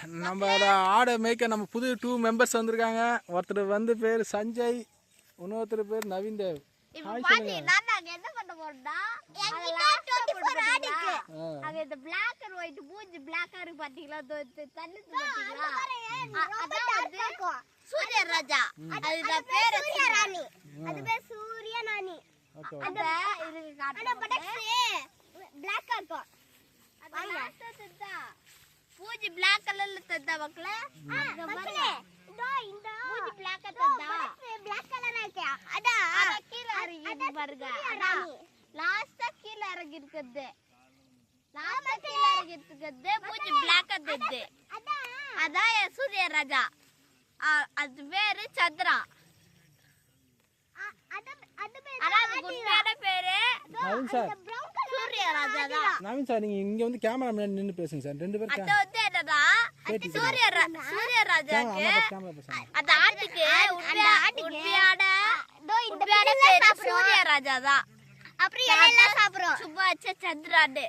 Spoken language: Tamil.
நம்ம ஆடை மேய்க்க நம்ம புது 2 மெம்பர்ஸ் வந்திருக்காங்க. ஒருத்தர் வந்து பேர் சஞ்சய், இன்னொருத்தர் பேர் நவீன் தேவ். இப்போ பாத்தீங்கன்னா நாங்க என்ன பண்ண போறோம்னா என்கிட்ட 24 ஆடு இருக்கு. அங்க இந்த Black and white மூஞ்சி Black-ஆ இருக்கு பாத்தீங்களா? தண்ணி பாத்தீங்களா? அதான் சூரிய ராஜா. அது பேர் சூரிய ராணி. அது பேர் சூரிய ராணி. அந்த இதுக்கு காட்டுறேன். அந்த பட்டக்ஸ் Black-ஆ இருக்கும். அது லாஸ்டா தந்தா மூஞ்சி Black கலர்ல தந்தா மக்களே. மக்களே இதோ இந்த மூஞ்சி Black-ஆ தந்தா. Black கலரா இருக்கு. அதான் கீழ இறங்கி பாருங்க. லாஸ்டா கீழ இறங்கி இருக்குது. லாஸ்டா கீழ இறங்கி இருக்குது. மூஞ்சி Black-ஆ தந்தது. அதான் சூரிய ராஜா. அது பேரு சந்திரா. நவீன் சார், சூரிய ராஜா தான். நவீன் சார் நீங்க இங்க வந்து கேமரா முன்னாடி நின்னு பேசுங்க சார். ரெண்டு பேரும் அது வந்து என்னன்னா சூரிய ராஜாக்கு அந்த ஆட்டுக்கு உண்மையான பேரு சூரிய ராஜா தான். அப்புறம் எல்லாம் சாப்பிடுறோம் சும்மா சந்திரான்னு